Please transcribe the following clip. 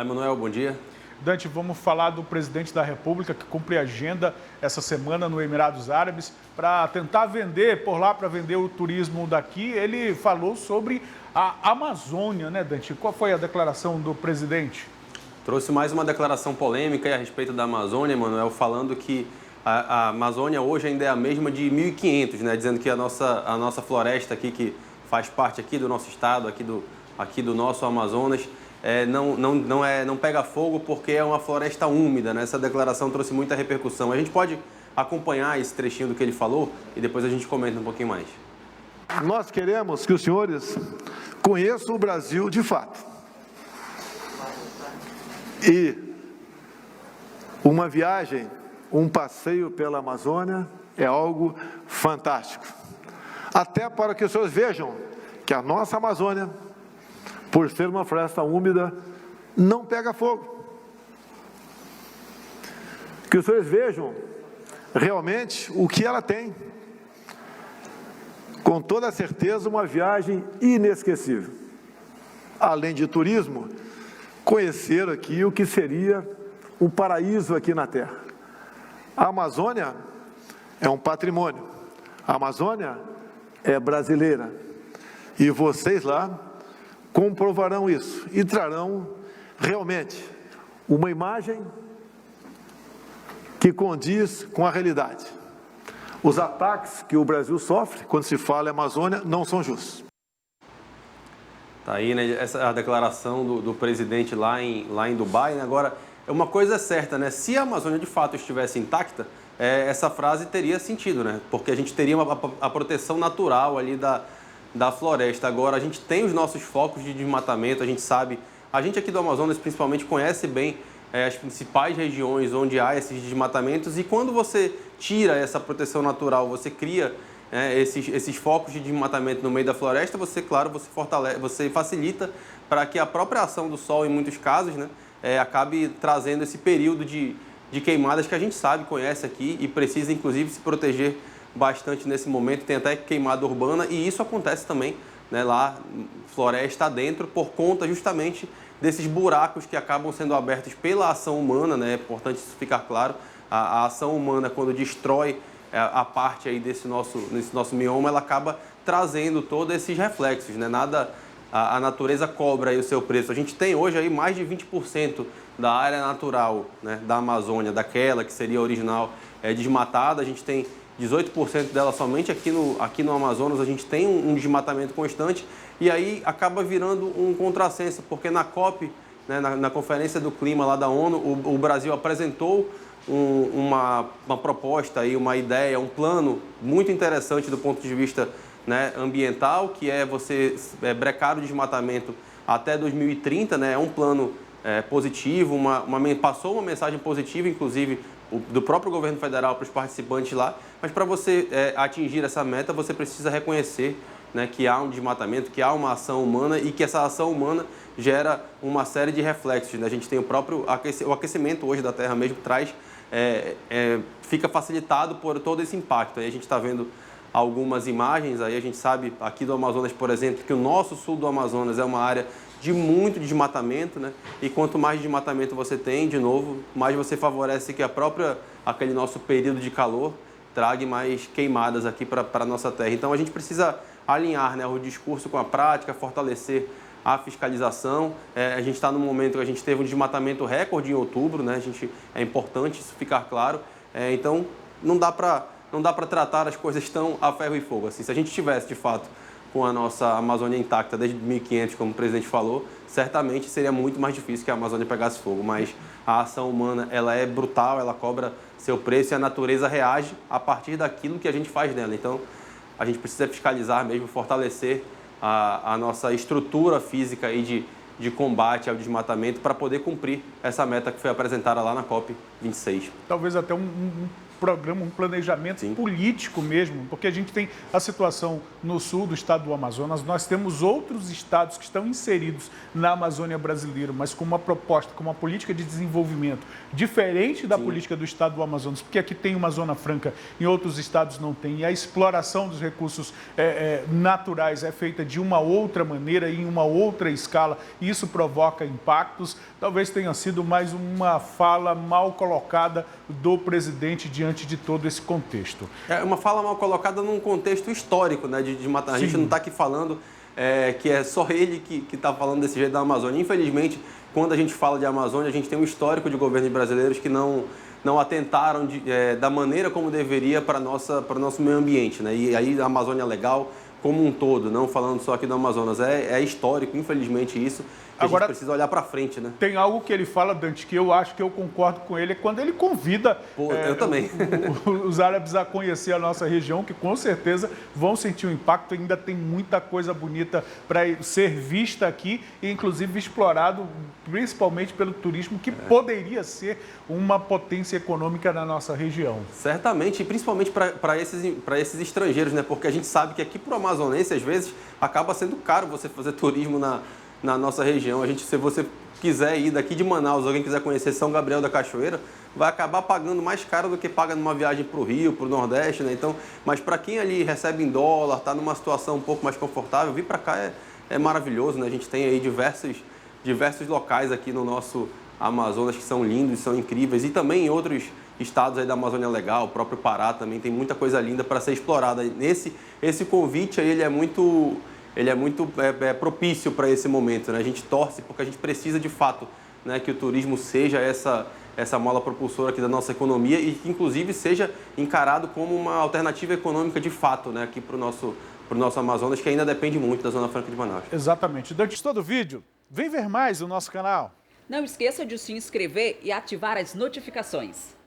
Olá, Emanuel, bom dia. Dante, vamos falar do presidente da República que cumpre agenda essa semana no Emirados Árabes para tentar vender por lá, para vender o turismo daqui. Ele falou sobre a Amazônia, né, Dante? Qual foi a declaração do presidente? Trouxe mais uma declaração polêmica a respeito da Amazônia, Emanuel, falando que a Amazônia hoje ainda é a mesma de 1500, né? Dizendo que a nossa floresta aqui, que faz parte aqui do nosso estado, aqui do nosso Amazonas, não pega fogo porque é uma floresta úmida, né? Essa declaração trouxe muita repercussão. A gente pode acompanhar esse trechinho do que ele falou e depois a gente comenta um pouquinho mais. Nós queremos que os senhores conheçam o Brasil de fato. E uma viagem, um passeio pela Amazônia é algo fantástico. Até para que os senhores vejam que a nossa Amazônia, por ser uma floresta úmida, não pega fogo. Que os senhores vejam realmente o que ela tem. Com toda certeza, uma viagem inesquecível. Além de turismo, conhecer aqui o que seria um paraíso aqui na Terra. A Amazônia é um patrimônio. A Amazônia é brasileira. E vocês lá comprovarão isso e trarão realmente uma imagem que condiz com a realidade. Os ataques que o Brasil sofre quando se fala em Amazônia não são justos. Tá aí, né? Essa é a declaração do presidente lá em Dubai, né? Agora, uma coisa é certa, né? Se a Amazônia de fato estivesse intacta, essa frase teria sentido, né? Porque a gente teria a proteção natural ali da floresta. Agora, a gente tem os nossos focos de desmatamento, a gente sabe, a gente aqui do Amazonas principalmente conhece bem as principais regiões onde há esses desmatamentos, e quando você tira essa proteção natural, você cria esses focos de desmatamento no meio da floresta, você, claro, você facilita para que a própria ação do sol, em muitos casos, né, acabe trazendo esse período de queimadas que a gente sabe, conhece aqui e precisa, inclusive, se proteger bastante nesse momento. Tem até queimada urbana e isso acontece também, né, lá, floresta adentro, por conta justamente desses buracos que acabam sendo abertos pela ação humana, né? É importante isso ficar claro. A ação humana, quando destrói a parte aí desse nosso mioma, ela acaba trazendo todos esses reflexos, né? A natureza cobra aí o seu preço. A gente tem hoje aí mais de 20% da área natural, né, da Amazônia, daquela que seria original, desmatada. A gente tem 18% dela somente aqui no Amazonas. A gente tem um desmatamento constante e aí acaba virando um contrassenso, porque na COP, né, na Conferência do Clima lá da ONU, o Brasil apresentou uma proposta, aí, uma ideia, um plano muito interessante do ponto de vista, né, ambiental, que é você brecar o desmatamento até 2030, né, é um plano positivo, passou uma mensagem positiva, inclusive, do próprio governo federal para os participantes lá, mas para você atingir essa meta, você precisa reconhecer, né, que há um desmatamento, que há uma ação humana e que essa ação humana gera uma série de reflexos, né? A gente tem o aquecimento hoje da Terra mesmo traz, fica facilitado por todo esse impacto. Aí a gente está vendo algumas imagens, aí a gente sabe aqui do Amazonas, por exemplo, que o nosso sul do Amazonas é uma área de muito desmatamento, né? E quanto mais desmatamento você tem, de novo, mais você favorece que aquele nosso período de calor traga mais queimadas aqui para a nossa terra. Então a gente precisa alinhar, né, o discurso com a prática, fortalecer a fiscalização. A gente está num momento que a gente teve um desmatamento recorde em outubro, né? É importante isso ficar claro. Então não dá para tratar as coisas tão a ferro e fogo assim. Se a gente tivesse de fato com a nossa Amazônia intacta desde 1500, como o presidente falou, certamente seria muito mais difícil que a Amazônia pegasse fogo, mas a ação humana, ela é brutal, ela cobra seu preço e a natureza reage a partir daquilo que a gente faz nela. Então, a gente precisa fiscalizar mesmo, fortalecer a nossa estrutura física aí de combate ao desmatamento para poder cumprir essa meta que foi apresentada lá na COP26. Talvez até programa, um planejamento político mesmo, porque a gente tem a situação no sul do estado do Amazonas, nós temos outros estados que estão inseridos na Amazônia brasileira, mas com uma proposta, com uma política de desenvolvimento diferente da política do estado do Amazonas, porque aqui tem uma zona franca, em outros estados não tem, e a exploração dos recursos naturais é feita de uma outra maneira, em uma outra escala, e isso provoca impactos. Talvez tenha sido mais uma fala mal colocada do presidente diante de todo esse contexto. É uma fala mal colocada num contexto histórico, né, de matar. A gente não está aqui falando que é só ele que está falando desse jeito da Amazônia. Infelizmente, quando a gente fala de Amazônia, a gente tem um histórico de governos brasileiros que não atentaram da maneira como deveria para o nosso meio ambiente, né? E aí a Amazônia Legal como um todo, não falando só aqui do Amazonas, é histórico, infelizmente, isso. Agora, a gente precisa olhar para frente, né? Tem algo que ele fala, Dante, que eu acho que eu concordo com ele, é quando ele convida eu também. Os árabes a conhecer a nossa região, que com certeza vão sentir um impacto. Ainda tem muita coisa bonita para ser vista aqui e, inclusive, explorado, principalmente pelo turismo, que poderia ser uma potência econômica na nossa região. Certamente, e principalmente para esses estrangeiros, né? Porque a gente sabe que aqui para o amazonense, às vezes, acaba sendo caro você fazer turismo na nossa região. Se você quiser ir daqui de Manaus, alguém quiser conhecer São Gabriel da Cachoeira, vai acabar pagando mais caro do que paga numa viagem para o Rio, para o Nordeste, né? Então, mas para quem ali recebe em dólar, está numa situação um pouco mais confortável, vir para cá é maravilhoso, né? A gente tem aí diversos locais aqui no nosso Amazonas que são lindos, são incríveis, e também em outros estados aí da Amazônia Legal, o próprio Pará também tem muita coisa linda para ser explorada. Esse convite aí, ele é muito propício para esse momento, né? A gente torce porque a gente precisa de fato, né, que o turismo seja essa mola propulsora aqui da nossa economia e que inclusive seja encarado como uma alternativa econômica de fato, né, aqui para o nosso Amazonas, que ainda depende muito da Zona Franca de Manaus. Exatamente. Durante todo o vídeo, vem ver mais o nosso canal. Não esqueça de se inscrever e ativar as notificações.